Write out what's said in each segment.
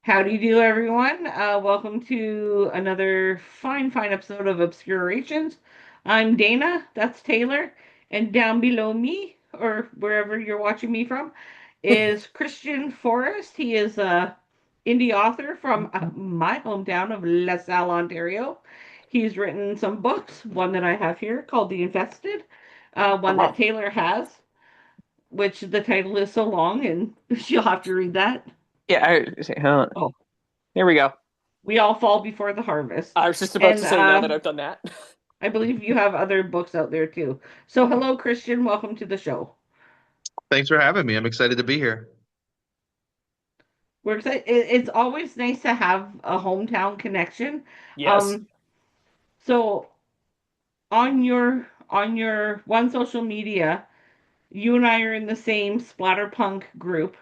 How do you do, everyone? Welcome to another fine episode of Obscurations. I'm Dana, that's Taylor, and down below me, or wherever you're watching me from, is Christian Forrest. He is a indie author from my hometown of LaSalle, Ontario. He's written some books, one that I have here called The Infested, one that Taylor has, which the title is so long, and she'll have to read that. Yeah, Oh, here we go. We All Fall Before the Harvest. I was just about to And say now that I've done that. I believe you have other books out there too. So, hello, Christian. Welcome to the show. Thanks for having me. I'm excited to be here. We're excited. It's always nice to have a hometown connection. Yes. Um, so on your one social media, you and I are in the same splatterpunk group,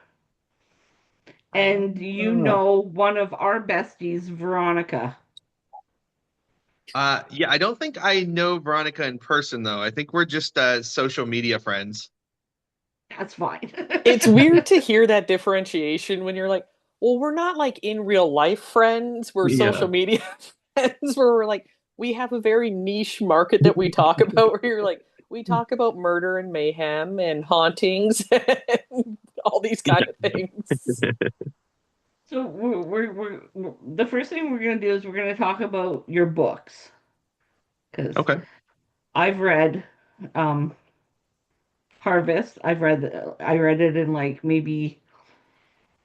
and you Ah. know one of our besties, Veronica. Yeah, I don't think I know Veronica in person though. I think we're just social media friends. That's fine. It's weird to hear that differentiation when you're like, well, we're not like in real life friends, we're social Yeah. media friends where we're like, we have a very niche market that we talk about where you're like, we talk about murder and mayhem and hauntings and all these kind of things. So the first thing we're gonna do is we're gonna talk about your books because Okay. I've read um, Harvest. I read it in like maybe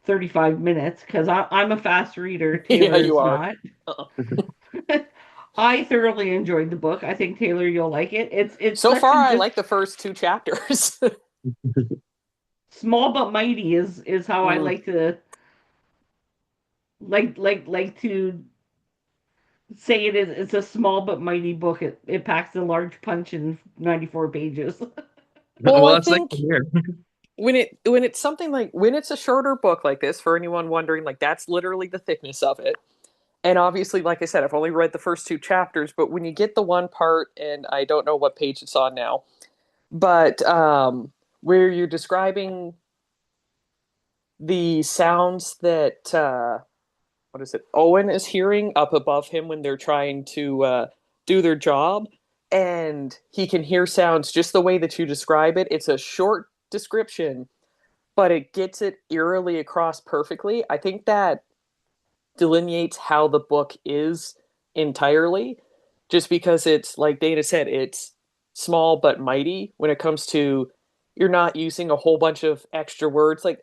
35 minutes because I'm a fast reader. Yeah, Taylor you is are. not. Uh-uh. I thoroughly enjoyed the book. I think Taylor, you'll like it. It's So such far, a I just like the first two chapters. small but mighty is how I Mm. like to like to say it is. It's a small but mighty book. It packs a large punch in 94 pages. Well, Well, I that's nice think to hear. when it's something like when it's a shorter book like this, for anyone wondering, like that's literally the thickness of it. And obviously, like I said, I've only read the first two chapters, but when you get the one part, and I don't know what page it's on now, but where you're describing the sounds that what is it? Owen is hearing up above him when they're trying to do their job, and he can hear sounds just the way that you describe it. It's a short description, but it gets it eerily across perfectly. I think that delineates how the book is entirely, just because it's like Dana said, it's small but mighty when it comes to you're not using a whole bunch of extra words. Like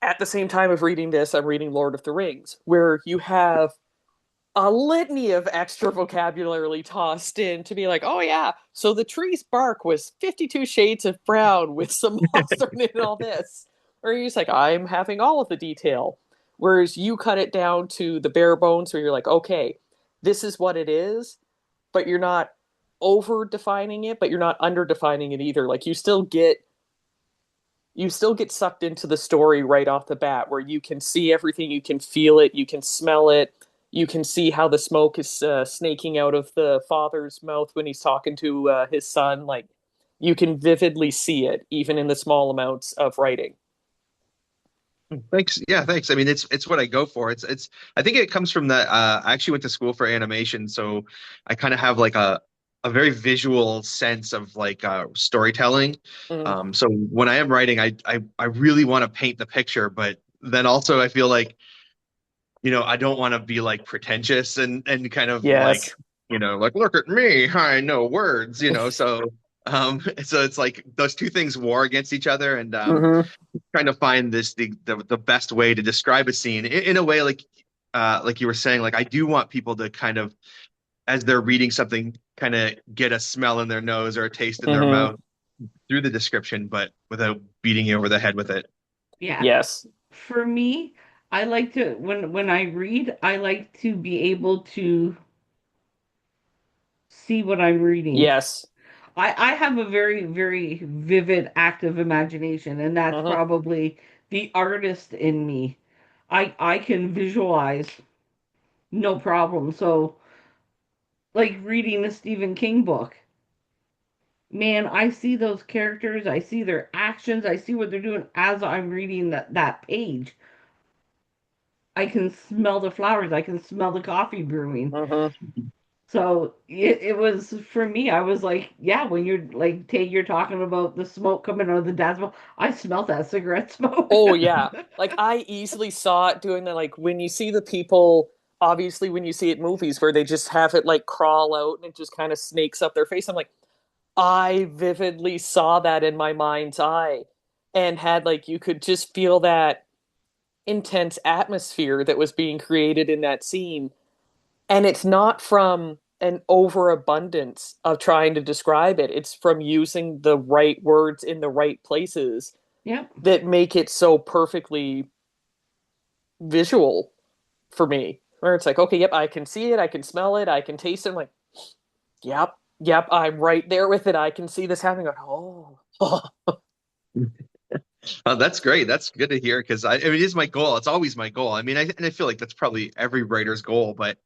at the same time of reading this, I'm reading Lord of the Rings, where you have a litany of extra vocabulary tossed in to be like, oh yeah, so the tree's bark was 52 shades of brown with some moss thrown in and all this. Or you're just like, I'm having all of the detail. Whereas you cut it down to the bare bones where you're like, okay, this is what it is, but you're not over defining it, but you're not under defining it either. Like you still get sucked into the story right off the bat where you can see everything, you can feel it, you can smell it, you can see how the smoke is snaking out of the father's mouth when he's talking to his son. Like you can vividly see it even in the small amounts of writing. Thanks. Yeah, thanks. I mean, it's what I go for. It's I think it comes from that I actually went to school for animation, so I kind of have like a very visual sense of like storytelling. Mm. So when I am writing, I really want to paint the picture, but then also I feel like I don't want to be like pretentious and kind of like, Yes. like look at me, I know words. So it's like those two things war against each other, and Hmm. trying to find the best way to describe a scene in a way like you were saying, like I do want people to kind of as they're reading something kind of get a smell in their nose or a taste in their Hmm. mouth through the description, but without beating you over the head with it. Yeah. Yes. For me, I like to when I read, I like to be able to see what I'm reading. Yes. I have a very vivid active imagination, and that's Hmm. probably the artist in me. I can visualize no problem. So like reading a Stephen King book, man, I see those characters, I see their actions, I see what they're doing as I'm reading that page. I can smell the flowers, I can smell the coffee brewing. Hmm. So it was for me, I was like, yeah, when you're like Tay, you're talking about the smoke coming out of the dad's mouth, I smelt that cigarette smoke. Oh yeah. Like I easily saw it doing that, like when you see the people, obviously when you see it in movies where they just have it like crawl out and it just kind of snakes up their face. I'm like, I vividly saw that in my mind's eye and had like you could just feel that intense atmosphere that was being created in that scene. And it's not from an overabundance of trying to describe it. It's from using the right words in the right places Yep. that make it so perfectly visual for me. Where it's like, okay, yep, I can see it, I can smell it, I can taste it. I'm like, yep, yep, I'm right there with it. I can see this happening. Like, oh, Oh, that's great. That's good to hear because I mean, it is my goal. It's always my goal. I mean, and I feel like that's probably every writer's goal, but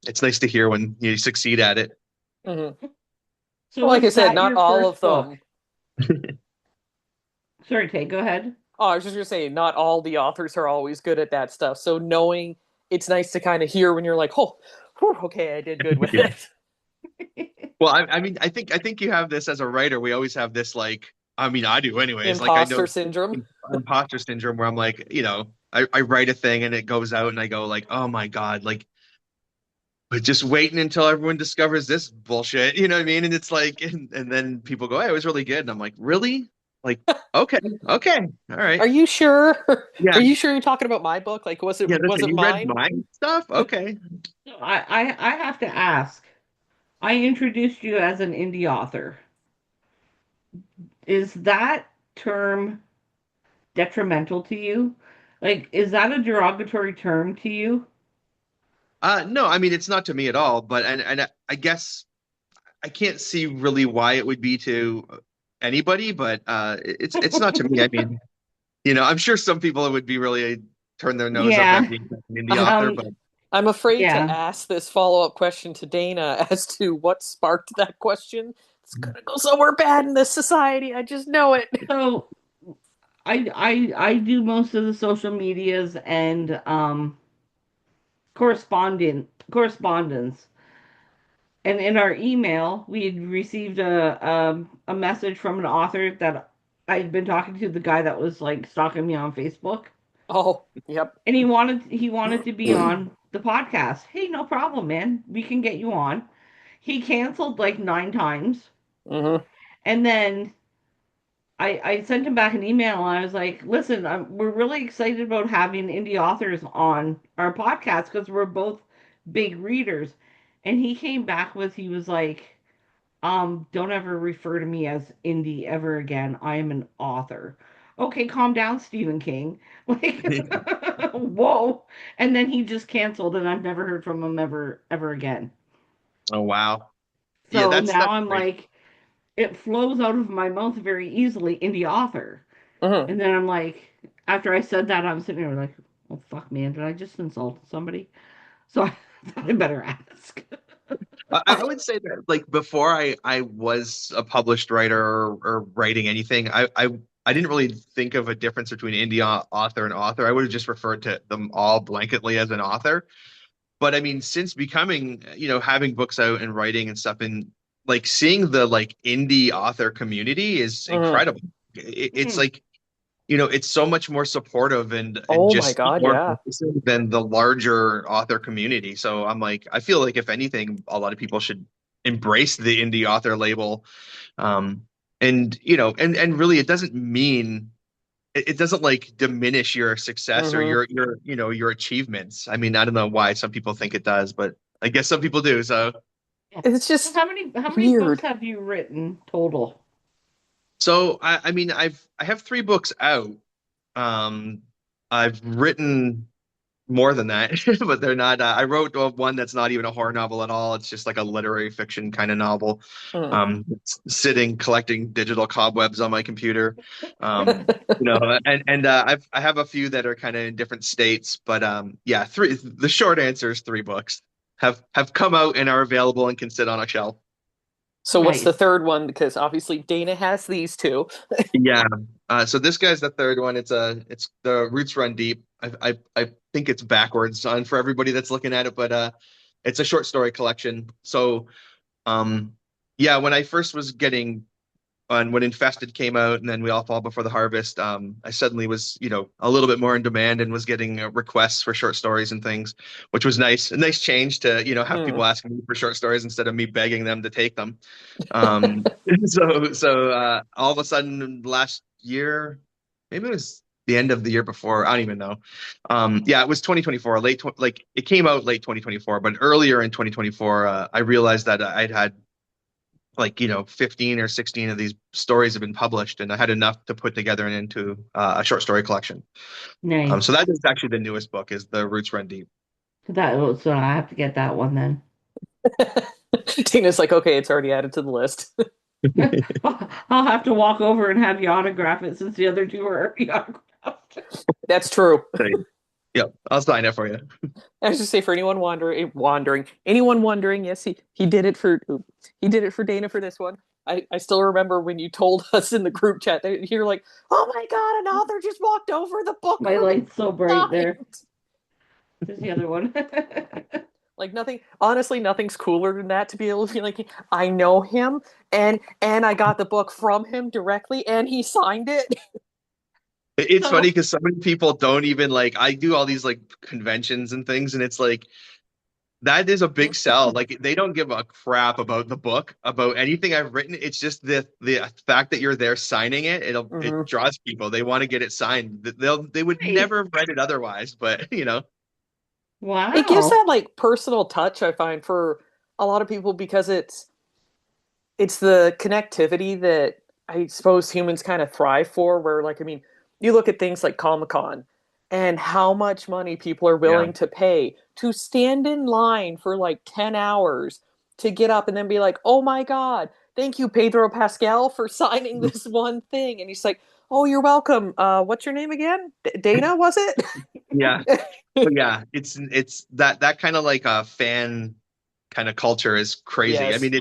it's nice to hear when you succeed at it. mm-hmm. So Well, like I was said, that not your all of first book? them. Sorry, Tay, go ahead. Oh, I was just gonna say, not all the authors are always good at that stuff. So knowing it's nice to kind of hear when you're like, oh, whew, okay, I did good with Yeah. it. Well, I mean, I think you have this as a writer. We always have this like, I mean, I do anyways. Like I know Imposter syndrome. imposter syndrome where I'm like, I write a thing and it goes out and I go like, oh my God, like, but just waiting until everyone discovers this bullshit. You know what I mean? And it's like, and then people go, hey, it was really good. And I'm like, really? Like, okay, okay, all right. Are you sure? Yeah, Are you sure you're talking about my book? Like, was it yeah, was listen, it you read mine? my stuff? Okay. So I have to ask. I introduced you as an indie author. Is that term detrimental to you? Like, is that a derogatory term to you? No, I mean it's not to me at all, but and I guess I can't see really why it would be to anybody, but it's not to me. I mean, I'm sure some people would be really turn their nose up at Yeah. being an indie I, author, Um, but I'm afraid to yeah. ask this follow-up question to Dana as to what sparked that question. It's gonna go somewhere bad in this society. I just know it. So I do most of the social medias and correspondence. And in our email, we had received a message from an author that I had been talking to, the guy that was like stalking me on Facebook. Oh, yep. And he wanted to be on the podcast. Hey, no problem, man. We can get you on. He canceled like 9 times. Hmm. And then I sent him back an email and I was like, listen, we're really excited about having indie authors on our podcast because we're both big readers. And he came back with, he was like, don't ever refer to me as indie ever again. I am an author. Okay, calm down, Stephen King. Like, whoa. And then he just canceled and I've never heard from him ever again. oh wow. Yeah, So now that's I'm great. like, it flows out of my mouth very easily, indie author. Hmm. And then I'm like, after I said that, I'm sitting there like, oh fuck, man, did I just insult somebody? So I thought I better ask. I would say that like before I was a published writer or writing anything, I didn't really think of a difference between indie author and author. I would have just referred to them all blanketly as an author. But I mean, since becoming, having books out and writing and stuff, and like seeing the like indie author community is Hmm. incredible. It's Hmm. like, it's so much more supportive and Oh my just God, more yeah. inclusive than the larger author community. So I'm like, I feel like if anything, a lot of people should embrace the indie author label. Um, and really, it doesn't mean it doesn't like diminish your success or Hmm. your achievements. I mean, I don't know why some people think it does, but I guess some people do. So Yeah. It's So just how many books weird. have you written total? I mean, I have 3 books out. Um, I've written more than that, but they're not. I wrote one that's not even a horror novel at all. It's just like a literary fiction kind of novel. Hmm. It's sitting collecting digital cobwebs on my computer. And I have a few that are kind of in different states, but yeah, three. The short answer is 3 books have come out and are available and can sit on a shelf. So what's the Nice. third one? Because obviously Dana has these two. Yeah. So this guy's the third one. It's the Roots Run Deep. I think it's backwards on for everybody that's looking at it, but it's a short story collection. So um yeah, when I first was getting on when Infested came out and then We All Fall Before the Harvest, I suddenly was, a little bit more in demand and was getting requests for short stories and things, which was nice. A nice change to, have Hmm. people asking me for short stories instead of me begging them to take them. Um, so all of a sudden last year, maybe it was the end of the year before, I don't even know. Yeah, it was 2024, like it came out late 2024, but earlier in 2024, I realized that I'd had like 15 or 16 of these stories have been published and I had enough to put together and into a short story collection. So Nice. that is actually the newest book is the Roots Run Deep. So I have to get that one then. Dana's like, okay, it's already added to the list. I'll have to walk over and have you autograph it since the other two are already autographed. That's true. So, yep, I'll sign it for you. I was just say for anyone anyone wondering, yes, he did it for Dana for this one. I still remember when you told us in the group chat that you're like, oh my god, an author just walked over the book My for me. light's so bright there. There's the other one. Like nothing, honestly, nothing's cooler than that to be able to be like, I know him, and I got the book from him directly, and he signed it. It's funny So, because so many people don't even like I do all these like conventions and things and it's like that is a big sell. Like they don't give a crap about the book, about anything I've written. It's just the fact that you're there signing it. It Mhm. draws people. They want to get it signed. They would nice. never have read it otherwise. But It gives Wow. that like personal touch, I find, for a lot of people because it's the connectivity that I suppose humans kind of thrive for. Where, like, I mean, you look at things like Comic Con and how much money people are yeah, willing to pay to stand in line for like 10 hours to get up and then be like, oh my God, thank you, Pedro Pascal, for signing this one thing. And he's like, oh, you're welcome. What's your name again? Dana, was it? yeah, but yeah, it's that kind of like a fan kind of culture is crazy. I Yes. mean,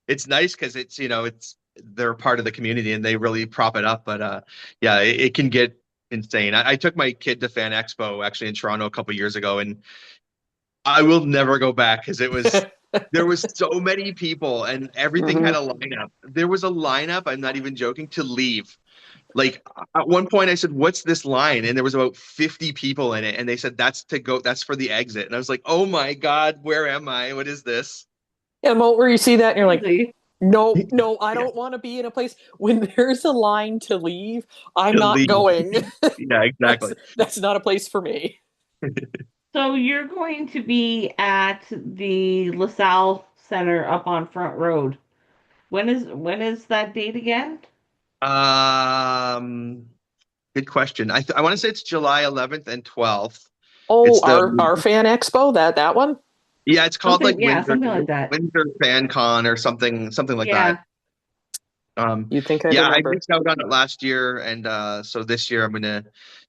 it's nice because it's they're part of the community and they really prop it up. But yeah, it can get insane. I took my kid to Fan Expo actually in Toronto a couple years ago, and I will never go back because there was so many people and everything had Hmm. a lineup. There was a lineup. I'm not even joking to leave. Like at one point, I said, "What's this line?" And there was about 50 people in it, and they said, "That's to go. That's for the exit." And I was like, "Oh my God, where am I? What is this?" Yeah, the moment where you see that and you're like, Crazy. nope, no, I Yeah, don't want to be in a place when there's a line to leave. I'm to not leave. going. Yeah, that's exactly. that's not a place for me. So you're going to be at the LaSalle Center up on Front Road. When is that date again? Um, Good question. I want to say it's July 11th and 12th. Oh, It's the our fan expo, that one. Yeah, it's called like Something, yeah, something like that. Windsor Fan Con or something like that. Yeah. You'd think I'd Yeah, I remember. missed out on it last year, and so this year I'm gonna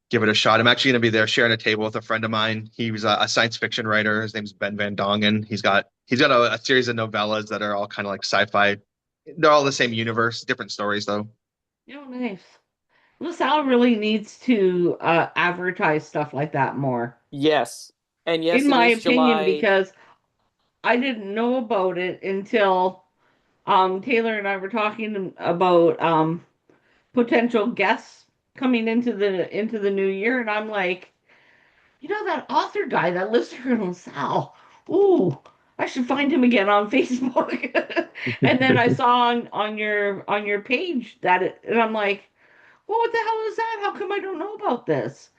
give it a shot. I'm actually gonna be there sharing a table with a friend of mine. He was a science fiction writer. His name's Ben Van Dongen. He's got a series of novellas that are all kind of like sci-fi. They're all the same universe, different stories though. Oh, nice. LaSalle really needs to advertise stuff like that more, Yes, and in yes, it my is opinion, July. because I didn't know about it until Taylor and I were talking about potential guests coming into the new year, and I'm like, that author guy that lives here in LaSalle. Ooh, I should find him again on Facebook. And then I saw on your page and I'm like, well, what the hell is that? How come I don't know about this?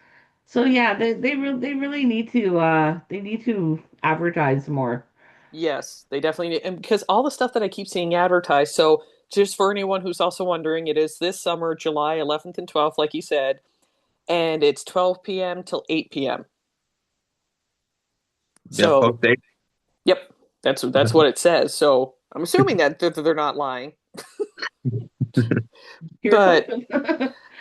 So yeah, they really need to advertise more. Yes, they definitely need, and because all the stuff that I keep seeing advertised. So, just for anyone who's also wondering, it is this summer, July 11th and 12th, like you said, and it's 12 p.m. till 8 p.m. Yeah, So, both days. yep, that's what it says. So, I'm assuming that they're not lying. Here's But hoping.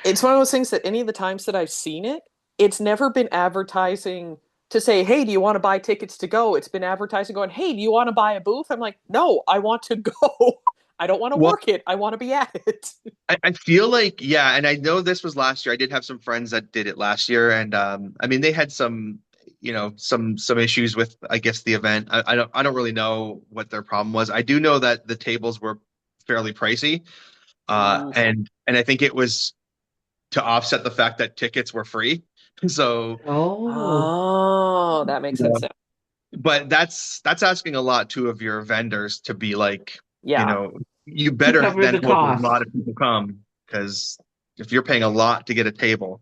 it's one of those things that any of the times that I've seen it, it's never been advertising to say, hey, do you want to buy tickets to go? It's been advertising going, hey, do you want to buy a booth? I'm like, no, I want to go. I don't want to Well, work it. I want to be at it. I feel like, yeah, and I know this was last year. I did have some friends that did it last year, and I mean, they had some, some issues with, I guess, the event. I don't really know what their problem was. I do know that the tables were fairly pricey, Ooh. and I think it was to offset the fact that tickets were free. So, Oh, Oh, that makes yeah. sense now. But that's asking a lot too of your vendors to be like, you Yeah, know, you to better cover then the hope a lot cost. of people come because if you're paying a lot to get a table.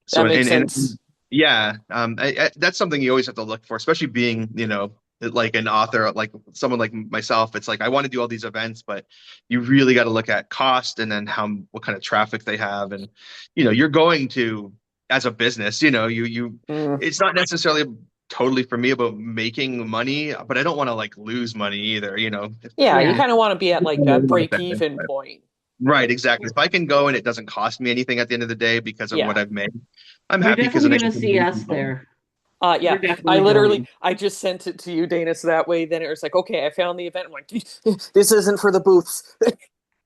So that makes sense. yeah, that's something you always have to look for, especially being, like an author, like someone like myself. It's like I want to do all these events, but you really got to look at cost and then what kind of traffic they have, and you're going to as a business, Mm. it's not necessarily totally for me about making money, but I don't want to like lose money either, Yeah, you Yeah. kind of want to be at like a break even point. Right, exactly. If I can go and it doesn't cost me anything at the end of the day because of what Yeah. I've made, I'm You're happy because definitely then I going get to to see meet us people. there. Yeah, We're definitely going. I just sent it to you, Dana, so that way then it was like, okay, I found the event. I'm like, this isn't for the booths.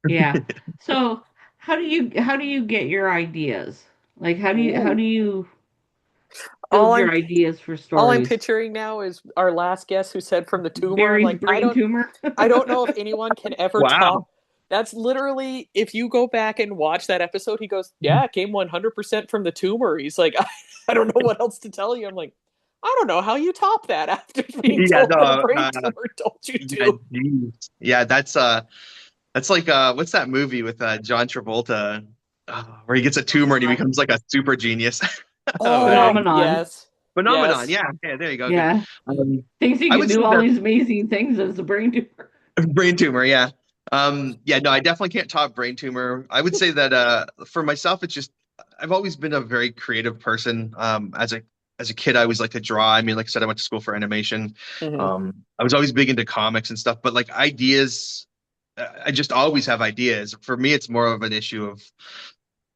Yeah. So, how do you get your ideas? Like how Ooh. do you All build I'm your ideas for all I'm stories? picturing now is our last guest who said from the tumor. I'm Barry's like, brain tumor. I don't know if anyone can ever top. Wow. That's literally, if you go back and watch that episode, he goes, yeah, it came 100% from the tumor. He's like, I don't know what else to tell you. I'm like, I don't know how you top that after being Yeah, told that a no, brain tumor told you yeah, to. geez. Yeah, that's like what's that movie with John Travolta where he gets a tumor and he becomes like a super genius. Oh, Phenomenon. yes. Phenomenon. Yes. Yeah, yeah, there you go. Good. Yeah. Um, Thinks he I can would say do all that these amazing things as a brain tumor. brain tumor, yeah. Yeah, no, I definitely can't top brain tumor. I would say that for myself, it's just I've always been a very creative person. As a kid, I always liked to draw. I mean, like I said, I went to school for animation. Hmm. I was always big into comics and stuff, but like ideas, I just always have ideas. For me, it's more of an issue of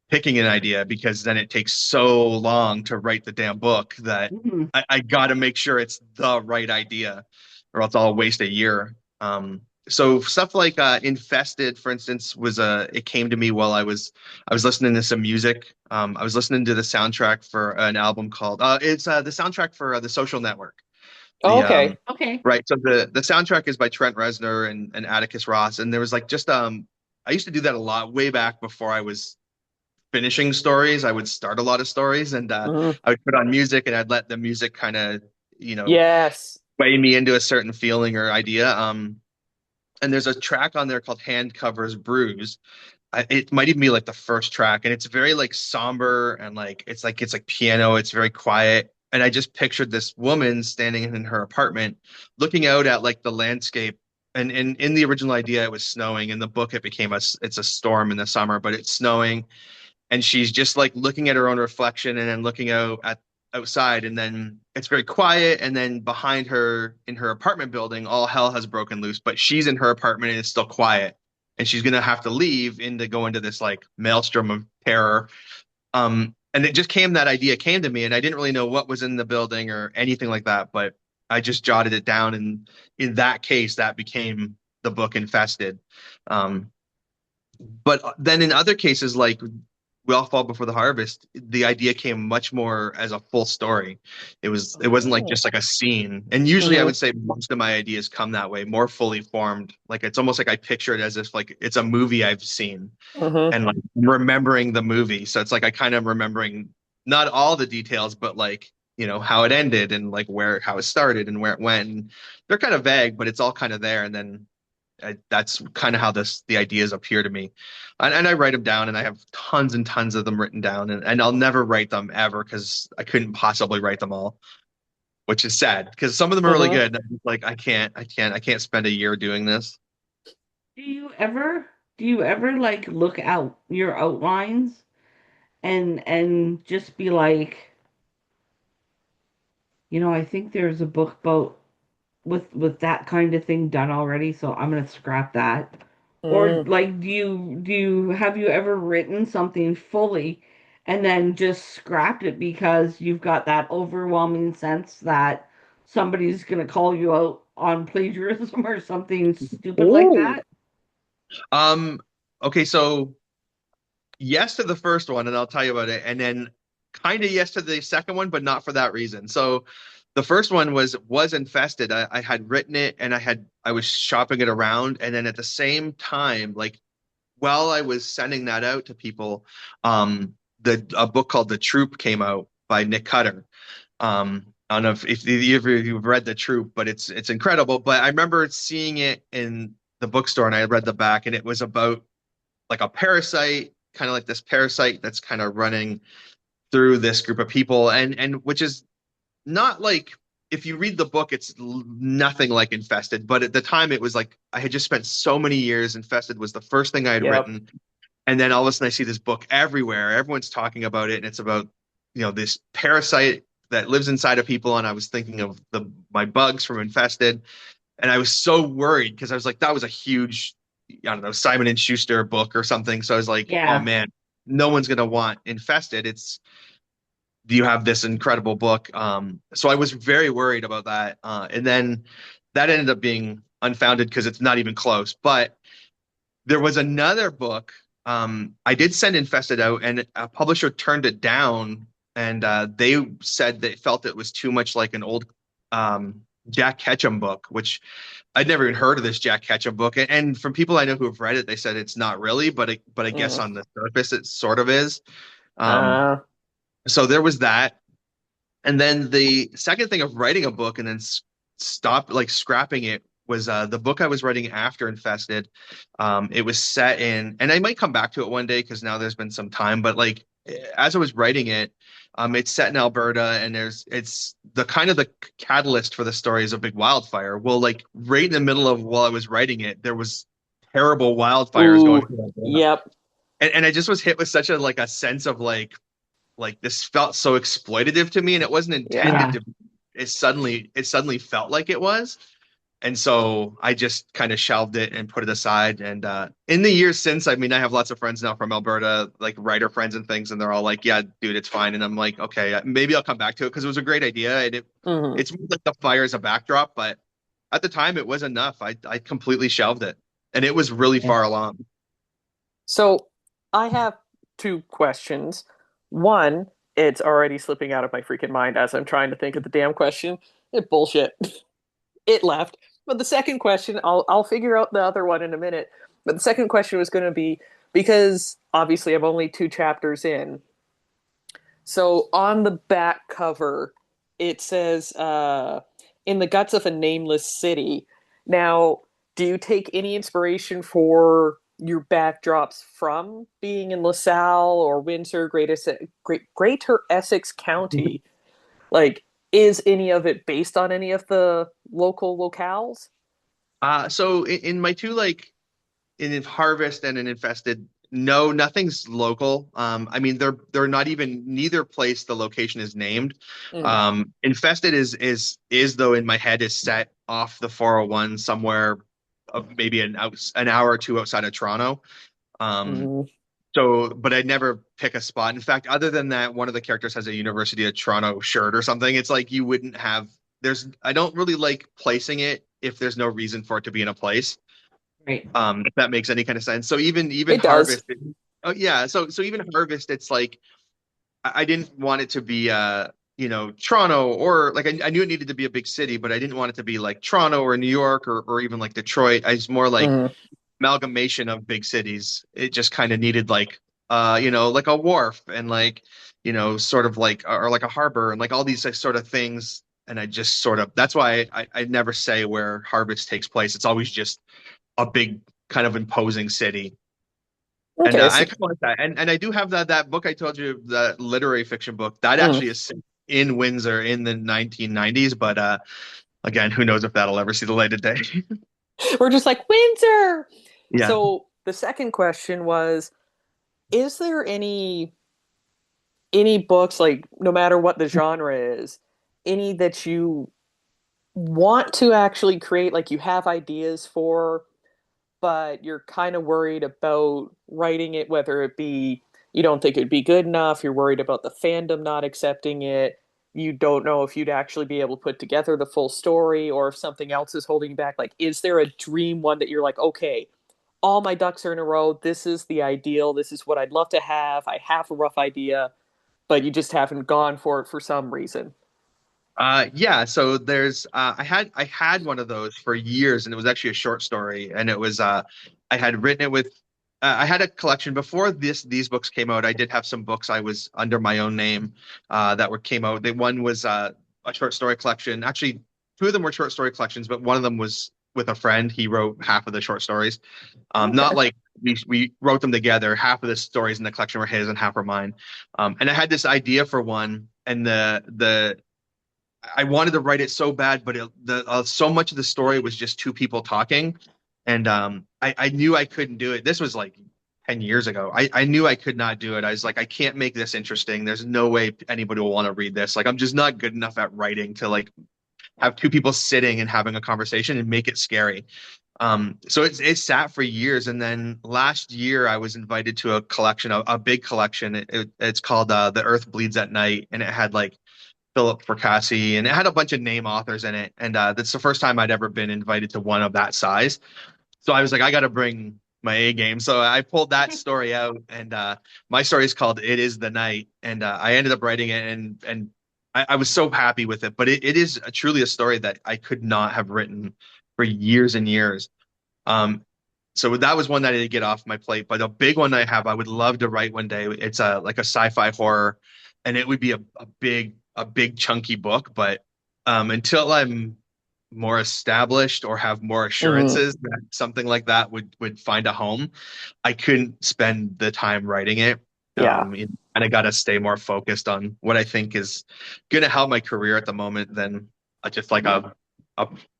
picking an idea because then it takes so long to write the damn book that Mhm. I got to make sure it's the right idea, or else I'll waste a year. So stuff like Infested, for instance, it came to me while I was listening to some music. I was listening to the soundtrack for an album called it's the soundtrack for The Social Network. Oh, The okay. Okay. Right. So the soundtrack is by Trent Reznor and Atticus Ross, and there was like just I used to do that a lot way back before I was finishing stories. I would start a lot of stories and Hmm. I would put on music and I'd let the music kind of, Yes. sway me into a certain feeling or idea. And there's a track on there called Hand Covers Bruise. It might even be like the first track, and it's very like somber and like it's like piano. It's very quiet, and I just pictured this woman standing in her apartment, looking out at like the landscape. And in the original idea, it was snowing. In the book, it's a storm in the summer, but it's snowing, and she's just like looking at her own reflection and then looking out at outside, and then it's very quiet, and then behind her in her apartment building all hell has broken loose, but she's in her apartment and it's still quiet, and she's gonna have to leave and to go into this like maelstrom of terror. And it just came that idea came to me, and I didn't really know what was in the building or anything like that, but I just jotted it down, and in that case that became the book Infested. Um but then in other cases, like We All Fall Before the Harvest, the idea came much more as a full story. It wasn't like Oh. just like a scene. And usually I Hmm. would say most of my ideas come that way, more fully formed. Like it's almost like I picture it as if like it's a movie I've seen Hmm. and like remembering the movie. So it's like I kind of remembering not all the details, but like, how it ended and like how it started and where it went. And they're kind of vague, but it's all kind of there. And then that's kind of how the ideas appear to me, and I write them down, and I have tons and tons of them written down, and I'll never write them ever because I couldn't possibly write them all, which is sad because some of them are really Hmm. good. I'm just like I can't spend a year doing this. Do you ever like look out your outlines and just be like, I think there's a book about with that kind of thing done already, so I'm gonna scrap that. Or Mm. like do you have you ever written something fully and then just scrapped it because you've got that overwhelming sense that somebody's gonna call you out on plagiarism or something stupid like Ooh. that? Um, okay, so yes to the first one, and I'll tell you about it, and then kind of yes to the second one, but not for that reason. So the first one was infested. I had written it and I was shopping it around, and then at the same time, like while I was sending that out to people, the a book called The Troop came out by Nick Cutter. I don't know if you've read The Troop, but it's incredible. But I remember seeing it in the bookstore, and I read the back, and it was about like a parasite, kind of like this parasite that's kind of running through this group of people, and which is not like if you read the book, it's nothing like Infested. But at the time, it was like I had just spent so many years. Infested was the first thing I had Yep. written, and then all of a sudden I see this book everywhere. Everyone's talking about it, and it's about this parasite that lives inside of people. And I was thinking of the my bugs from Infested, and I was so worried because I was like, that was a huge, I don't know, Simon and Schuster book or something. So I was like, oh Yeah. man, no one's gonna want Infested. It's You have this incredible book. So I was very worried about that. And then that ended up being unfounded because it's not even close. But there was another book. I did send Infested out, and a publisher turned it down, and they said they felt it was too much like an old Jack Ketchum book, which I'd never even heard of this Jack Ketchum book. And from people I know who have read it, they said it's not really, but I guess Mm. on the surface it sort of is. Um, Uh, so there was that. And then the second thing of writing a book and then stop like scrapping it was the book I was writing after Infested. It was set in, and I might come back to it one day because now there's been some time, but like as I was writing it, it's set in Alberta, and it's the kind of the catalyst for the story is a big wildfire. Well, like right in the middle of while I was writing it, there was terrible wildfires going ooh, through Alberta. yep. And I just was hit with such a like a sense of like this felt so exploitative to me, and it wasn't Yeah. intended to. It suddenly felt like it was, and so I just kind of shelved it and put it aside. And in the years since, I mean, I have lots of friends now from Alberta, like writer friends and things, and they're all like, "Yeah, dude, it's fine." And I'm like, "Okay, maybe I'll come back to it because it was a great idea." And Hmm. it's like the fire as a backdrop, but at the time, it was enough. I completely shelved it, and it was really Yeah. far along. So I have two questions. One, it's already slipping out of my freaking mind as I'm trying to think of the damn question. Bullshit. It left. But the second question, I'll figure out the other one in a minute. But the second question was going to be because obviously I'm only two chapters in. So on the back cover, it says "In the guts of a nameless city." Now, do you take any inspiration for your backdrops from being in LaSalle or Windsor, Greater Essex County? Like, is any of it based on any of the local locales? So in my two like in Harvest and in Infested, no, nothing's local. I mean, they're not even neither place the location is named. Mm, Infested is though in my head is set off the 401 somewhere of maybe an hour or two outside of Toronto. Um, mm, but I'd never pick a spot. In fact, other than that, one of the characters has a University of Toronto shirt or something. It's like you wouldn't have. I don't really like placing it if there's no reason for it to be in a place. Right. If that makes any kind of sense. So even it does. Harvest, oh yeah, so even Harvest, it's like I didn't want it to be Toronto or like I knew it needed to be a big city, but I didn't want it to be like Toronto or New York or even like Detroit. I was more like Mm, amalgamation of big cities. It just kind of needed like like a wharf and like sort of like or like a harbor and like all these like, sort of things. And I just sort of that's why I never say where Harvest takes place. It's always just a big kind of imposing city. And okay. I So, kind of like that. And I do have that book I told you, the literary fiction book. That mm. actually is set in Windsor in the 1990s. But again, who knows if that'll ever see the light of day. We're just like Windsor. Yeah. So the second question was, is there any books, like no matter what the genre is, any that you want to actually create, like you have ideas for, but you're kind of worried about writing it, whether it be you don't think it'd be good enough, you're worried about the fandom not accepting it, you don't know if you'd actually be able to put together the full story, or if something else is holding you back? Like, is there a dream one that you're like, okay, all my ducks are in a row. This is the ideal. This is what I'd love to have. I have a rough idea, but you just haven't gone for it for some reason. Yeah, so there's I had one of those for years, and it was actually a short story, and it was I had written it with I had a collection before these books came out. I did have some books I was under my own name that were came out. The one was a short story collection. Actually, two of them were short story collections, but one of them was with a friend. He wrote half of the short stories. Not Okay. like we wrote them together. Half of the stories in the collection were his, and half were mine. And I had this idea for one, and the I wanted to write it so bad, but so much of the story was just two people talking, and I knew I couldn't do it. This was like 10 years ago. I knew I could not do it. I was like, I can't make this interesting. There's no way anybody will want to read this. Like, I'm just not good enough at writing to like have two people sitting and having a conversation and make it scary. So it sat for years, and then last year I was invited to a collection, a big collection. It's called The Earth Bleeds at Night, and it had like Philip Fracassi, and it had a bunch of name authors in it. And that's the first time I'd ever been invited to one of that size. So I was like, I got to bring my A game. So I pulled that story out, and my story is called "It Is the Night," and I ended up writing it, and I was so happy with it. But it is truly a story that I could not have written for years and years. Um, so that was one that I did get off my plate. But a big one I have, I would love to write one day. It's a like a sci-fi horror, and it would be a big chunky book. But until I'm more established or have more Hmm. assurances that something like that would find a home, I couldn't spend the time writing it. Yeah. And I got to stay more focused on what I think is going to help my career at the moment than just like a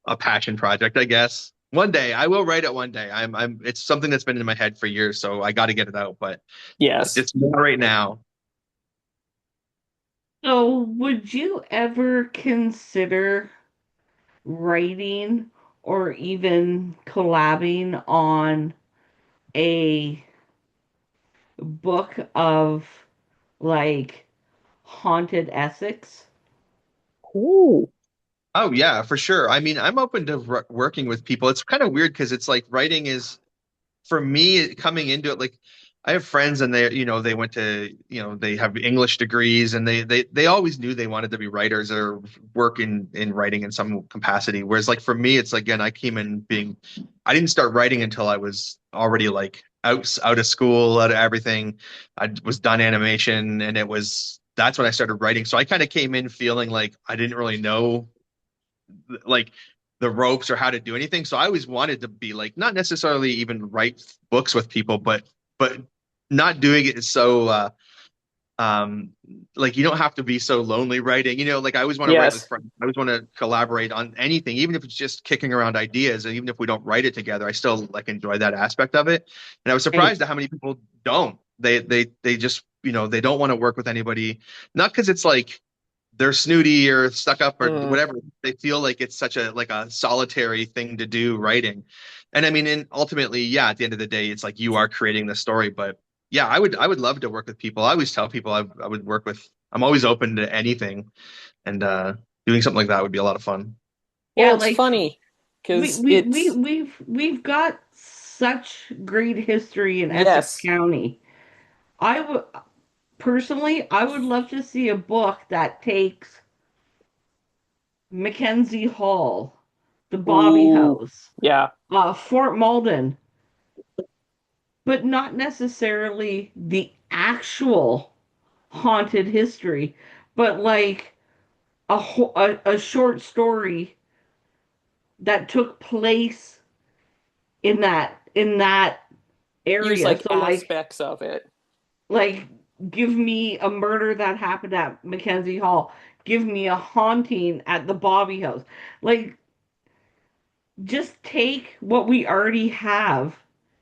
a passion project, I guess. One day I will write it. One day it's something that's been in my head for years, so I got to get it out. But Yes. it's not right now. So, would you ever consider writing or even collabing on a book of like haunted Essex? Ooh. Oh yeah, for sure. I mean, I'm open to working with people. It's kind of weird because it's like writing is for me coming into it. Like I have friends and they went to, they have English degrees, and they always knew they wanted to be writers or work in writing in some capacity. Whereas like for me, it's like, again, I didn't start writing until I was already like out of school, out of everything. I was done animation, and that's when I started writing. So I kind of came in feeling like I didn't really know like the ropes or how to do anything. So I always wanted to be like not necessarily even write books with people, but not doing it so um like you don't have to be so lonely writing. Like I always want to write with Yes. friends. I always want to collaborate on anything, even if it's just kicking around ideas, and even if we don't write it together, I still like enjoy that aspect of it. And I was Right. surprised at how many people don't. They just, they don't want to work with anybody, not because it's like they're snooty or stuck up or Mm. whatever. They feel like it's such a solitary thing to do, writing. And I mean, and ultimately, yeah, at the end of the day, it's like you are creating the story. But yeah, I would love to work with people. I always tell people I would work with. I'm always open to anything, and doing something like that would be a lot of fun. Well, Yeah, it's like funny we because we we it's we've got such great history in Essex yes. County. I would personally, I would love to see a book that takes Mackenzie Hall, the Bobby Ooh. House, Yeah. Fort Malden, but not necessarily the actual haunted history, but like a short story that took place in that Use area. like So aspects of it. like give me a murder that happened at Mackenzie Hall. Give me a haunting at the Bobby House. Like just take what we already have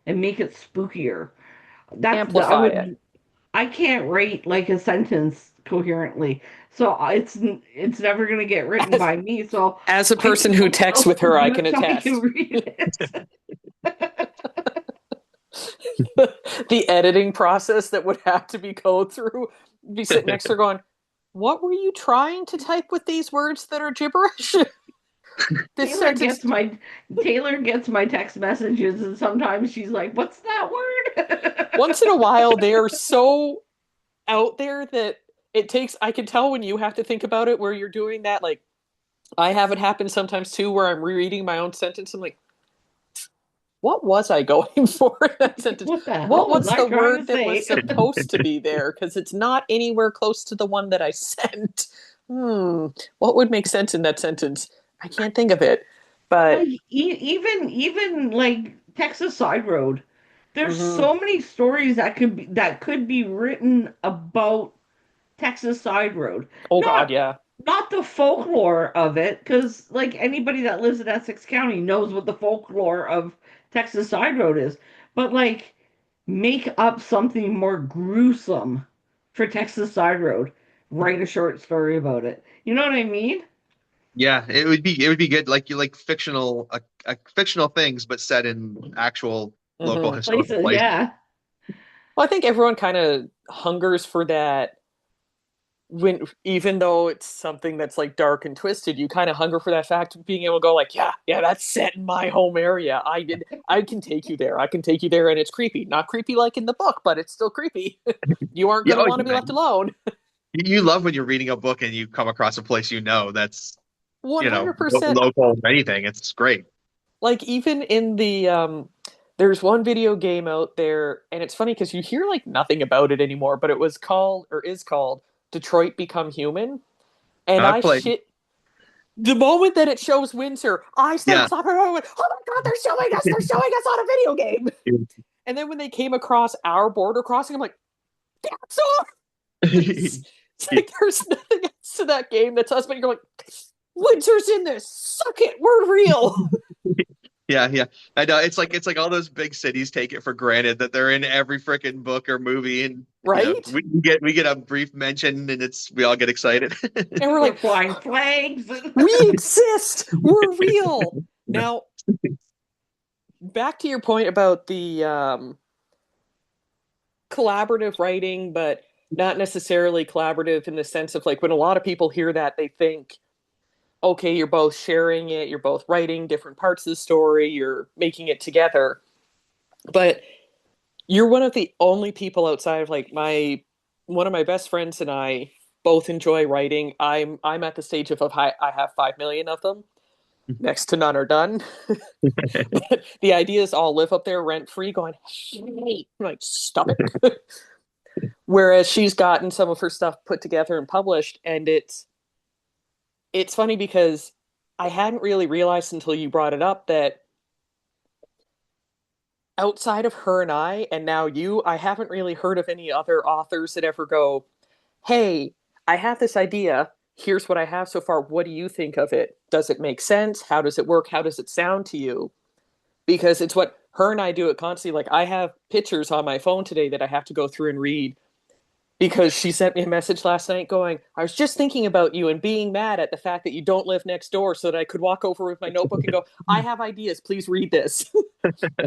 and make it spookier. That's the I Amplify it. would I can't rate like a sentence coherently. So it's never gonna get written As by me. So as a I person need who someone texts else with to her, I do can it so I can attest. read it. The editing process that would have to be go through, be sitting next to her going, "What were you trying to type with these words that are gibberish?" This Taylor sentence, gets my Taylor gets my text messages, and sometimes she's like, "What's that once in a word?" while, they are so out there that it takes, I can tell when you have to think about it where you're doing that. Like, I have it happen sometimes too, where I'm rereading my own sentence. I'm like, what was I going for in that sentence? What the What hell was was I the trying to word that was say? supposed to be there? Because it's not anywhere close to the one that I sent. What would make sense in that sentence? I can't think of it. Like But even like Texas Side Road. There's mhm. so many stories that could be written about Texas Side Road. Oh God, Not yeah. not the folklore of it, because like anybody that lives in Essex County knows what the folklore of Texas Side Road is. But like make up something more gruesome for Texas Side Road. Write a short story about it. You know what I mean? Yeah, it would be good like you like fictional things but set in actual local Hmm. historical Places, places. yeah. Well, I think everyone kind of hungers for that when, even though it's something that's like dark and twisted, you kind of hunger for that fact of being able to go like, yeah, yeah, that's set in my home area. I can take you there. I can take you there, and it's creepy. Not creepy like in the book, but it's still creepy. You aren't Yeah, going to oh want to be yeah. left alone. You love when you're reading a book and you come across a place that's, 100%. local or anything. It's great. Like even in the there's one video game out there, and it's funny because you hear like nothing about it anymore, but it was called, or is called, Detroit Become Human. And I I play. shit, the moment that it shows Windsor, I started Yeah. clapping. I went, "Oh my God, they're showing us on a video game!" And then when they came across our border crossing, I'm like, "That's all." It's Yeah. like there's nothing else to that game that's us, but you're like, "Windsor's in this. Suck it. We're real." Yeah, yeah. I know. It's like all those big cities take it for granted that they're in every freaking book or movie, and Right? we get a brief mention, and we all get excited. And we're We're like, flying flags. we exist. We're real. Now, back to your point about the collaborative writing, but not necessarily collaborative in the sense of like when a lot of people hear that, they think, okay, you're both sharing it, you're both writing different parts of the story, you're making it together. But you're one of the only people outside of like my one of my best friends and I both enjoy writing. I'm at the stage of I have 5 million of them. Next to none are done. The ideas all live up there rent free, going, hey, like, stop it. Whereas she's gotten some of her stuff put together and published, and it's funny because I hadn't really realized until you brought it up that outside of her and I, and now you, I haven't really heard of any other authors that ever go, hey, I have this idea. Here's what I have so far. What do you think of it? Does it make sense? How does it work? How does it sound to you? Because it's what her and I do it constantly. Like I have pictures on my phone today that I have to go through and read because she sent me a message last night going, I was just thinking about you and being mad at the fact that you don't live next door so that I could walk over with my notebook and go, I have ideas. Please read this.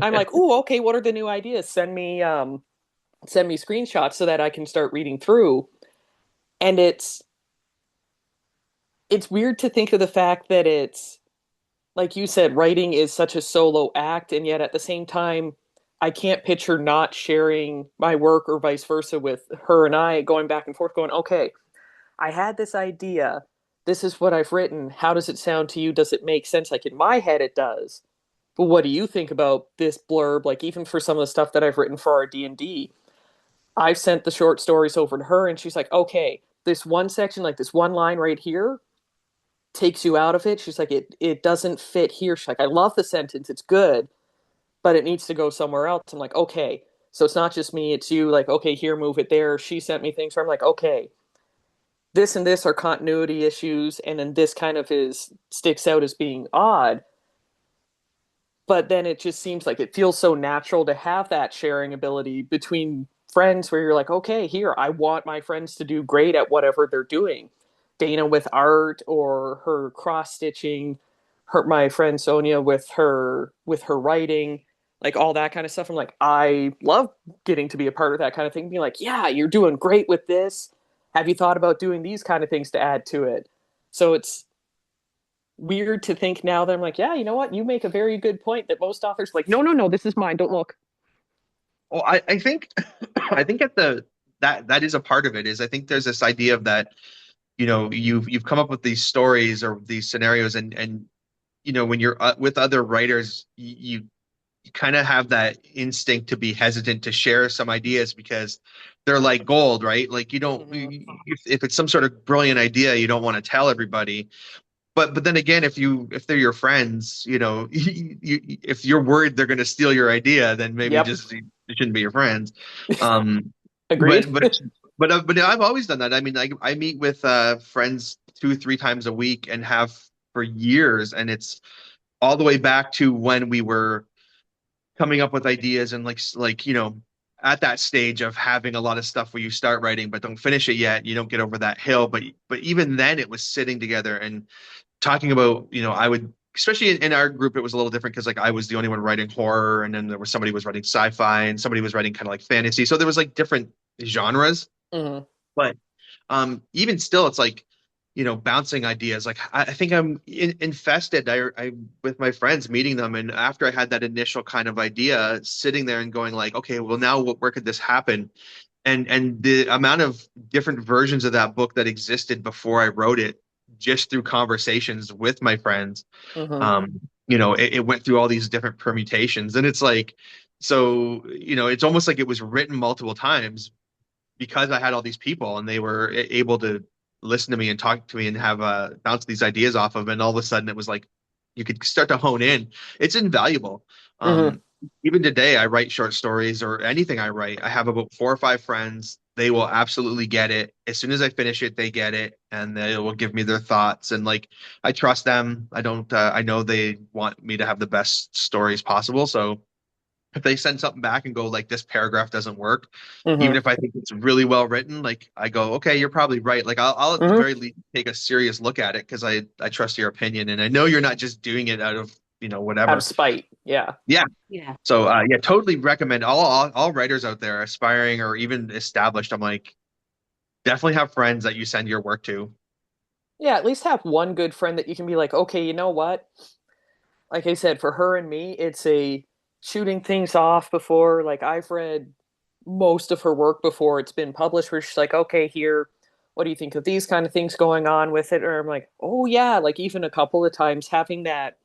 I'm like, oh, okay. What are the new ideas? Send me screenshots so that I can start reading through. And it's weird to think of the fact that it's like you said, writing is such a solo act, and yet at the same time, I can't picture not sharing my work or vice versa with her and I going back and forth, going, okay, I had this idea. This is what I've written. How does it sound to you? Does it make sense? Like in my head, it does. But what do you think about this blurb? Like even for some of the stuff that I've written for our D&D, I've sent the short stories over to her, and she's like, okay, this one section, like this one line right here, takes you out of it. She's like, it doesn't fit here. She's like, I love the sentence, it's good, but it needs to go somewhere else. I'm like, okay. So it's not just me, it's you, like, okay, here, move it there. She sent me things where I'm like, okay, this and this are continuity issues, and then this kind of is sticks out as being odd. But then it just seems like it feels so natural to have that sharing ability between friends where you're like, okay, here, I want my friends to do great at whatever they're doing. Dana with art or her cross stitching, her my friend Sonia with her writing, like all that kind of stuff. I'm like, I love getting to be a part of that kind of thing. Being like, yeah, you're doing great with this. Have you thought about doing these kind of things to add to it? So it's weird to think now that I'm like, yeah, you know what? You make a very good point that most authors are like, no, no, no, this is mine. Don't look. Well, I think I think at the that is a part of it is I think there's this idea of that, you've come up with these stories or these scenarios and when you're with other writers, you kind of have that instinct to be hesitant to share some ideas because they're like gold, right? Like you don't Hmm. if it's some sort of brilliant idea, you don't want to tell everybody. But then again, if they're your friends, if you're worried they're going to steal your idea, then maybe Yep. just you shouldn't be your friends. Um, but Agreed. but but I've always done that. I mean, I meet with friends 2, 3 times a week and have for years, and it's all the way back to when we were coming up with ideas and like at that stage of having a lot of stuff where you start writing but don't finish it yet. You don't get over that hill, but even then, it was sitting together and talking about, I would, especially in our group, it was a little different because like I was the only one writing horror, and then there was somebody who was writing sci-fi, and somebody was writing kind of like fantasy. So there was like different genres. Hmm. But even still, it's like, bouncing ideas. Like I think I'm infested. I with my friends meeting them, and after I had that initial kind of idea, sitting there and going like, okay, well now where could this happen? And the amount of different versions of that book that existed before I wrote it, just through conversations with my friends, Hmm. um, it went through all these different permutations, and it's like, so it's almost like it was written multiple times because I had all these people and they were able to listen to me and talk to me and have bounce these ideas off of, and all of a sudden it was like you could start to hone in. It's invaluable. Hmm. Even today, I write short stories or anything I write. I have about 4 or 5 friends. They will absolutely get it. As soon as I finish it, they get it and they will give me their thoughts. And like, I trust them. I don't, I know they want me to have the best stories possible. So if they send something back and go like this paragraph doesn't work, even Hmm. if I think it's really well written, like I go, okay, you're probably right. Like I'll at the Hmm. very least take a serious look at it because I trust your opinion and I know you're not just doing it out of Out of whatever. spite. Yeah. Yeah. Yeah. So yeah, totally recommend all writers out there aspiring or even established. I'm like, definitely have friends that you send your work to. Yeah, at least have one good friend that you can be like, okay, you know what? Like I said, for her and me, it's a shooting things off before. Like I've read most of her work before it's been published, where she's like, okay, here, what do you think of these kind of things going on with it? Or I'm like, oh yeah, like even a couple of times having that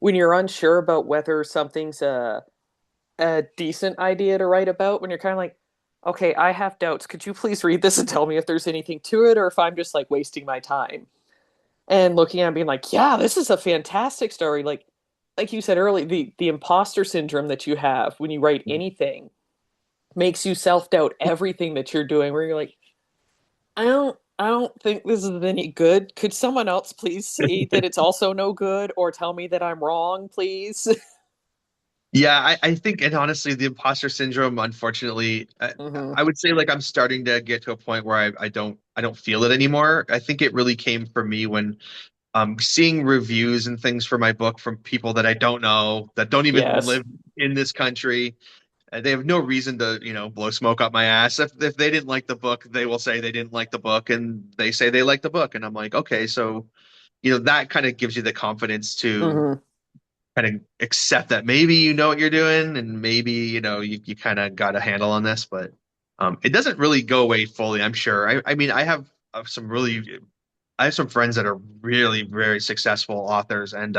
when you're unsure about whether something's a decent idea to write about, when you're kind of like, okay, I have doubts. Could you please read this and tell me if there's anything to it or if I'm just like wasting my time? And looking at it being like, yeah, this is a fantastic story. Like you said earlier, the imposter syndrome that you have when you write anything makes you self-doubt everything that you're doing, where you're like, I don't think this is any good. Could someone else please say that it's also no good or tell me that I'm wrong, please? Yeah, I think, and honestly, the imposter syndrome, unfortunately, Hmm. I would say like I'm starting to get to a point where I don't feel it anymore. I think it really came for me when seeing reviews and things for my book from people that I don't know, that don't even Yes. live in this country. They have no reason to, blow smoke up my ass. If they didn't like the book, they will say they didn't like the book, and they say they like the book, and I'm like, okay, so that kind of gives you the confidence to Hmm. kind of accept that maybe you know what you're doing and maybe you kind of got a handle on this, but it doesn't really go away fully, I'm sure. I mean, I have some friends that are really very successful authors, and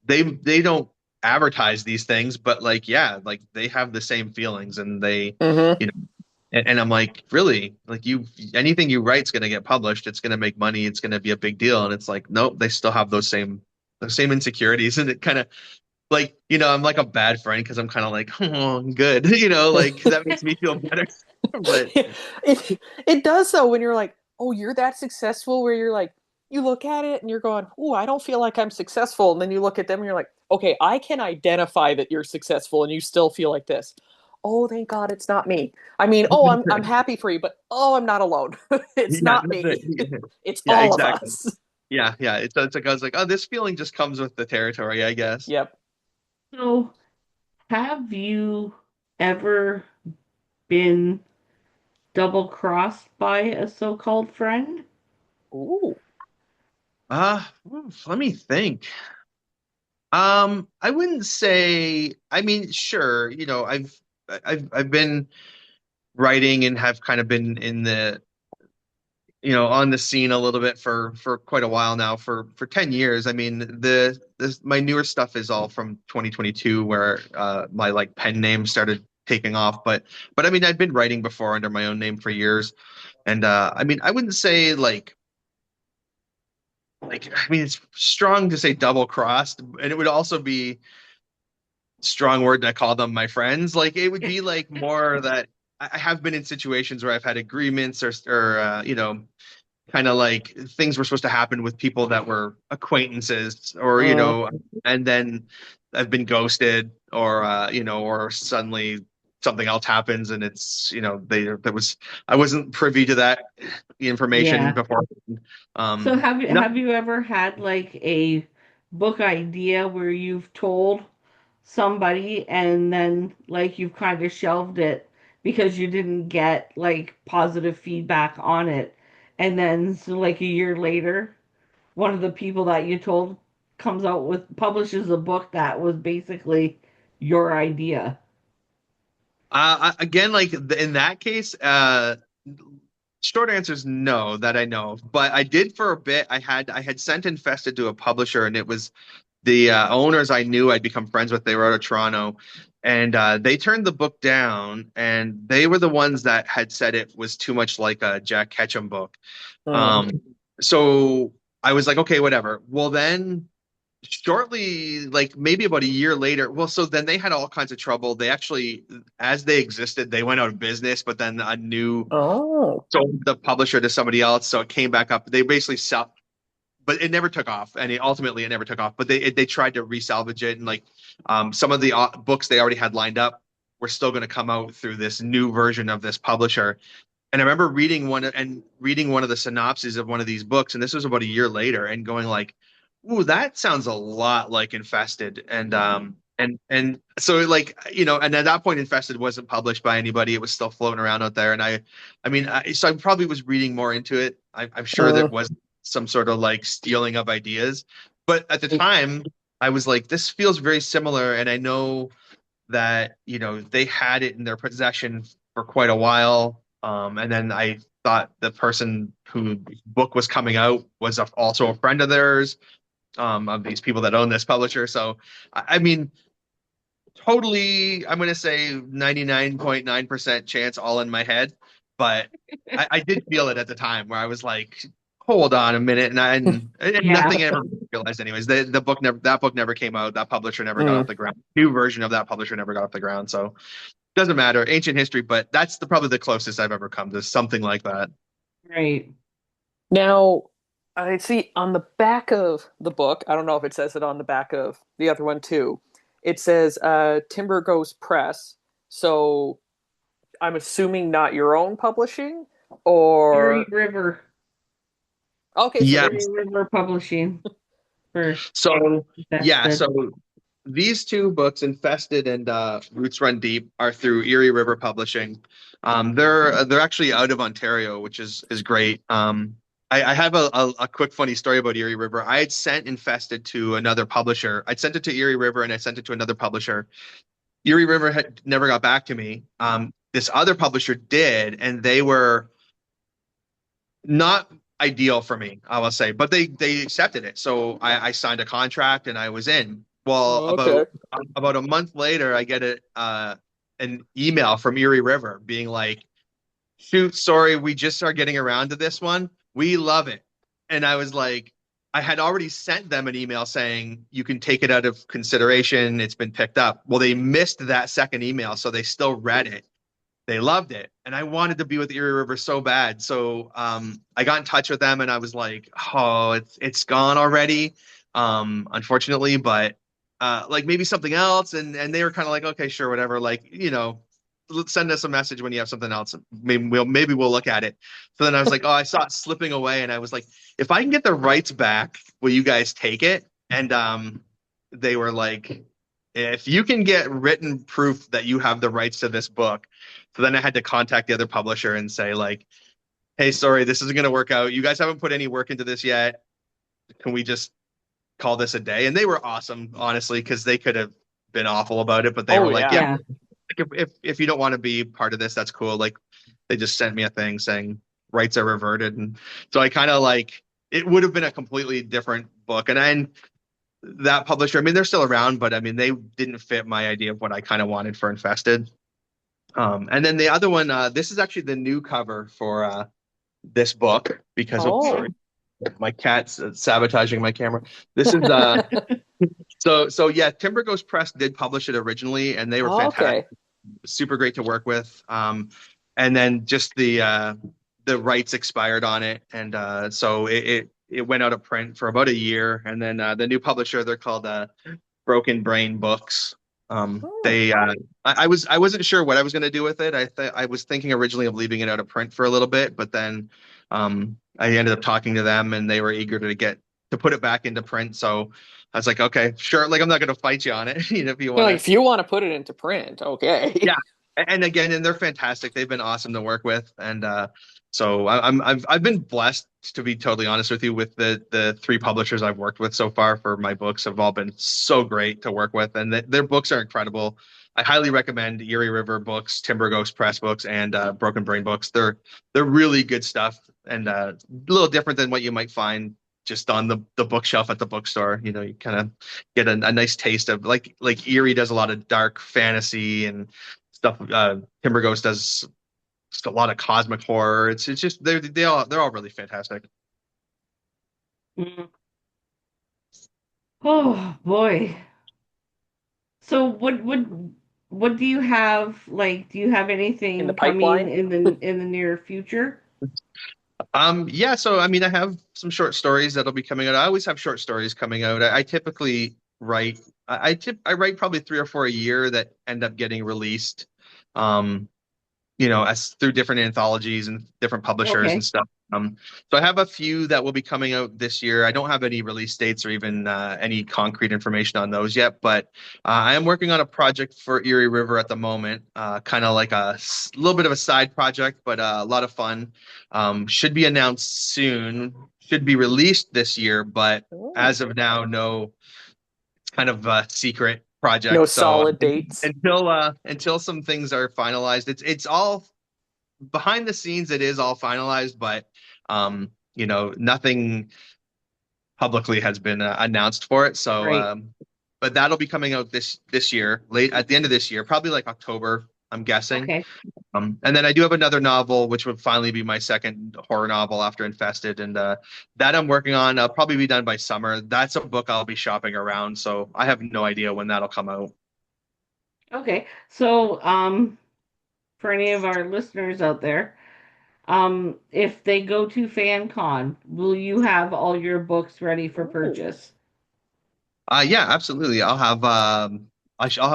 they don't advertise these things, but like yeah, like they have the same feelings, and they Hmm. you know and I'm like, really? Like anything you write's going to get published. It's going to make money. It's going to be a big deal. And it's like, nope, they still have those same insecurities. And it kind of like, I'm like a bad friend because I'm kind of like, oh, good. Like that makes me feel better. But it does though when you're like, oh, you're that successful, where you're like, you look at it and you're going, oh, I don't feel like I'm successful, and then you look at them and you're like, okay, I can identify that you're successful, and you still feel like this. Oh, thank God it's not me. I mean, oh, I'm happy for you, but oh, I'm not alone. It's yeah, not that's it. me. It's Yeah, all of exactly. us. Yeah, yeah. It's like I was like, oh, this feeling just comes with the territory, I guess. Yep. So, have you ever been double crossed by a so-called friend? Ooh. Let me think. I wouldn't say, I mean, sure, I've been writing and have kind of been in the, on the scene a little bit for quite a while now, for 10 years. I mean, my newer stuff is all from 2022 where my like pen name started taking off, but I mean, I've been writing before under my own name for years. And I mean, I wouldn't say I mean, it's strong to say double crossed, and it would also be strong word to call them my friends. Like it would be like more that I have been in situations where I've had agreements or kind of like things were supposed to happen with people that were acquaintances or Mm. and then I've been ghosted or suddenly something else happens and it's there was I wasn't privy to that information Yeah. before. So No. have you ever had like a book idea where you've told somebody and then like you've kind of shelved it because you didn't get like positive feedback on it, and then so like a year later, one of the people that you told comes out with publishes a book that was basically your idea. Again, like in that case, short answer is no, that I know of. But I did for a bit. I had sent Infested to a publisher, and it was the owners I knew I'd become friends with. They were out of Toronto, and they turned the book down. And they were the ones that had said it was too much like a Jack Ketchum book. Mm. Um, so I was like, okay, whatever. Well, then shortly, like maybe about a year later, well, so then they had all kinds of trouble. They actually, as they existed, they went out of business, but then a new Oh. sold the publisher to somebody else, so it came back up. They basically sell, but it never took off, and ultimately it never took off. But they tried to resalvage it, and like some of the books they already had lined up were still going to come out through this new version of this publisher. And I remember reading one of the synopses of one of these books, and this was about a year later, and going like, "Ooh, that sounds a lot like Infested." And so like and at that point, Infested wasn't published by anybody; it was still floating around out there. And I mean, so I probably was reading more into it. I'm sure there Mm. was some sort of like stealing of ideas, but at the time, I was like, "This feels very similar," and I know that they had it in their possession for quite a while. And then I thought the person whose book was coming out was also a friend of theirs, of these people that own this publisher. So I mean, totally, I'm going to say 99.9% chance all in my head, but I did feel it at the time where I was like, hold on a minute, and Yeah, nothing ever realized anyways. The book never that book never came out. That publisher never got off Mm. the ground. New version of that publisher never got off the ground. So doesn't matter. Ancient history, but that's probably the closest I've ever come to something like that. right. Now, I see on the back of the book, I don't know if it says it on the back of the other one too. It says Timber Goes Press. So I'm assuming not your own publishing Erie or River, okay, so Yeah. Erie there's River Publishing for So yeah. invested. So these two books, Infested and Roots Run Deep, are through Erie River Publishing. They're actually out of Ontario, which is great. I have a quick funny story about Erie River. I had sent Infested to another publisher. I'd sent it to Erie River and I sent it to another publisher. Erie River had never got back to me. This other publisher did, and they were not ideal for me, I will say, but they accepted it. So I signed a contract and I was in. Well, oh, okay. about a month later, I get an email from Erie River being like, "Shoot, sorry, we just are getting around to this one. We love it." And I was like, I had already sent them an email saying you can take it out of consideration. It's been picked up. Well, they missed that second email, so they still read it. They loved it, and I wanted to be with Erie River so bad. So I got in touch with them, and I was like, "Oh, it's gone already, unfortunately." But like maybe something else, and they were kind of like, "Okay, sure, whatever." Like send us a message when you have something else. Maybe we'll look at it. So then I was like, "Oh, I saw it slipping away," and I was like, "If I can get the rights back, will you guys take it?" And they were like, "If you can get written proof that you have the rights to this book." So then I had to contact the other publisher and say like, "Hey, sorry, this isn't going to work out. You guys haven't put any work into this yet. can we just call this a day? And they were awesome, honestly, because they could have been awful about it, but they Oh were like, yeah, yeah. Yeah. if you don't want to be part of this, that's cool. Like they just sent me a thing saying rights are reverted, and so I kind of like it would have been a completely different book, and that publisher, I mean, they're still around, but I mean, they didn't fit my idea of what I kind of wanted for Infested. And then the other one, this is actually the new cover for this book because, oh, sorry, Oh. my cat's sabotaging my camera. This is so yeah, Timber Ghost Press did publish it originally, and they were fantastic, Okay. super great to work with. And then just the rights expired on it, and so it went out of print for about a year, and then the new publisher, they're called Broken Brain Books. Oh. They I wasn't sure what I was going to do with it. I was thinking originally of leaving it out of print for a little bit, but then I ended up talking to them, and they were eager to put it back into print. So I was like, okay, sure. Like I'm not going to fight you on it, if you You know, want like, to. if you want to put it into print, Yeah, okay. and again, and they're fantastic. They've been awesome to work with, and so I've been blessed, to be totally honest with you, with the three publishers I've worked with so far for my books have all been so great to work with, and their books are incredible. I highly recommend Erie River Books, Timber Ghost Press Books, and Broken Brain Books. They're really good stuff, and a little different than what you might find just on the bookshelf at the bookstore. You know, you kind of get a nice taste of like Erie does a lot of dark fantasy and stuff. Timber Ghost does just a lot of cosmic horror. It's just they're all really fantastic. Mm. Oh boy. So what do you have like do you have In the anything coming pipeline. in the near future? Yeah, so I mean, I have some short stories that'll be coming out. I always have short stories coming out. I typically write. I write probably three or four a year that end up getting released. Um, as through different anthologies and different publishers and Okay. stuff. So I have a few that will be coming out this year. I don't have any release dates or even any concrete information on those yet, but I am working on a project for Erie River at the moment, kind of like little bit of a side project, but a lot of fun. Should be announced soon. Should be released this year, but Oh. as of now, no. It's kind of a secret No project. So solid dates. until some things are finalized, it's all behind the scenes. It is all finalized, but nothing publicly has been announced for it. So, Right. but that'll be coming out this year, late at the end of this year, probably like October, I'm guessing. Okay. And then I do have another novel, which would finally be my second horror novel after Infested, and that I'm working on. I'll probably be done by summer. That's a book I'll be shopping around, so I have no idea when that'll come out. Okay. So for any of our listeners out there, if they go to FanCon, will you have all your books ready for Oh. purchase? Yeah, absolutely. I'll have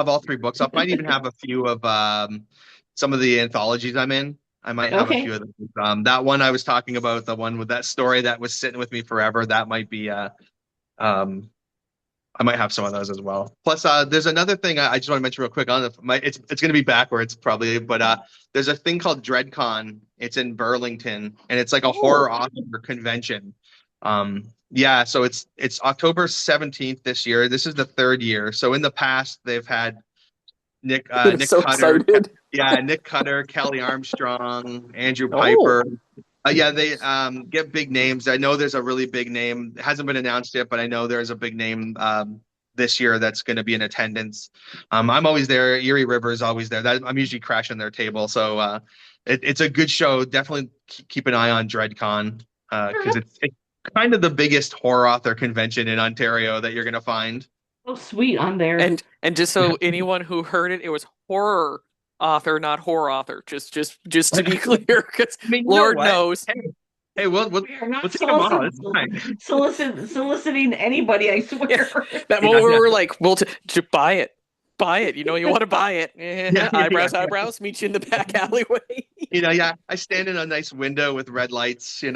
all three books. I might even have a few of some of the anthologies I'm in. I might have a few Okay. of them. That one I was talking about, the one with that story that was sitting with me forever, that might be um I might have some of those as well. Plus, there's another thing I just want to mention real quick. It's going to be backwards probably, but there's a thing called DreadCon. It's in Burlington, and it's like a horror Oh. author convention. Yeah, so it's October 17th this year. This is the third year. So in the past, they've had I'm Nick so Cutter, excited. yeah, Nick Cutter, Kelly Armstrong, Andrew Oh. Piper. Yeah, they get big names. I know there's a really big name. It hasn't been announced yet, but I know there's a big name this year that's going to be in attendance. I'm always there. Erie River is always there. I'm usually crashing their table, so it's a good show. Definitely keep an eye on DreadCon because it's kind of the biggest horror author convention in Ontario that you're going to find. Oh, sweet on there. And just so anyone who heard it, it was horror author, not horror author. Just to be clear, because I mean, you know Lord what? knows. Hey, We are we'll not take them all. It's fine. soliciting anybody, I Yeah, swear. that Yeah, moment yeah, where we're like, well, to buy it, buy it. You know, you want to buy it. yeah, yeah, yeah, Eyebrows, yeah. eyebrows. Meet you in the back alleyway. Yeah. I stand in a nice window with red lights. You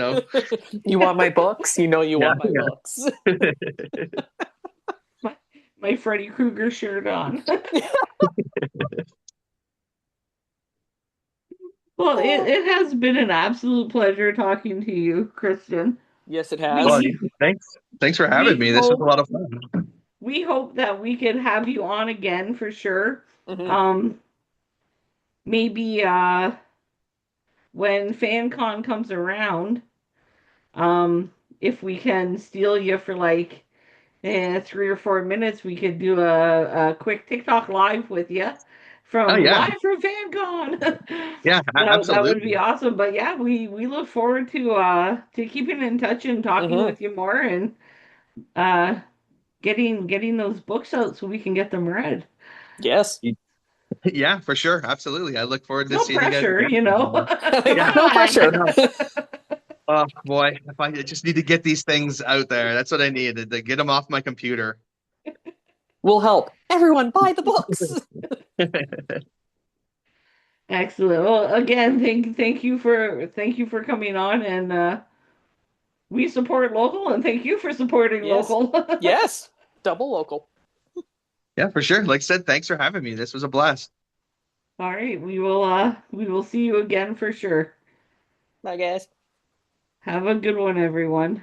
want my books? You know, you Yeah, want my books. yeah. my, my Freddy Krueger shirt on. Well, it has been an absolute pleasure talking to you, Kristen. Yes, it Well, has. We thanks for having we me. This was a hope lot of fun. we hope that we could have you on again for sure. Hmm. Um, maybe when FanCon comes around, if we can steal you for like 3 or 4 minutes, we could do a quick TikTok live with you Oh from yeah, live from FanCon. yeah, That would be absolutely. awesome. But yeah, we look forward to keeping in touch and talking Hmm. with you more and uh getting those books out so we can get them read. Yes. Yeah, for sure, absolutely. I look forward to No seeing you guys pressure, again. you know. Come Yeah, No on. pressure. oh boy, if I just need to get these things out there, that's what I need to get them off my computer. We'll help. Everyone buy the books. Excellent. Well, again, thank you for coming on and we support local and thank you for supporting Yes. local. Yes. Double local. Yeah, for sure. Like I said, thanks for having me. This was a blast. All right, we will see you again for sure. I guess. Have a good one, everyone.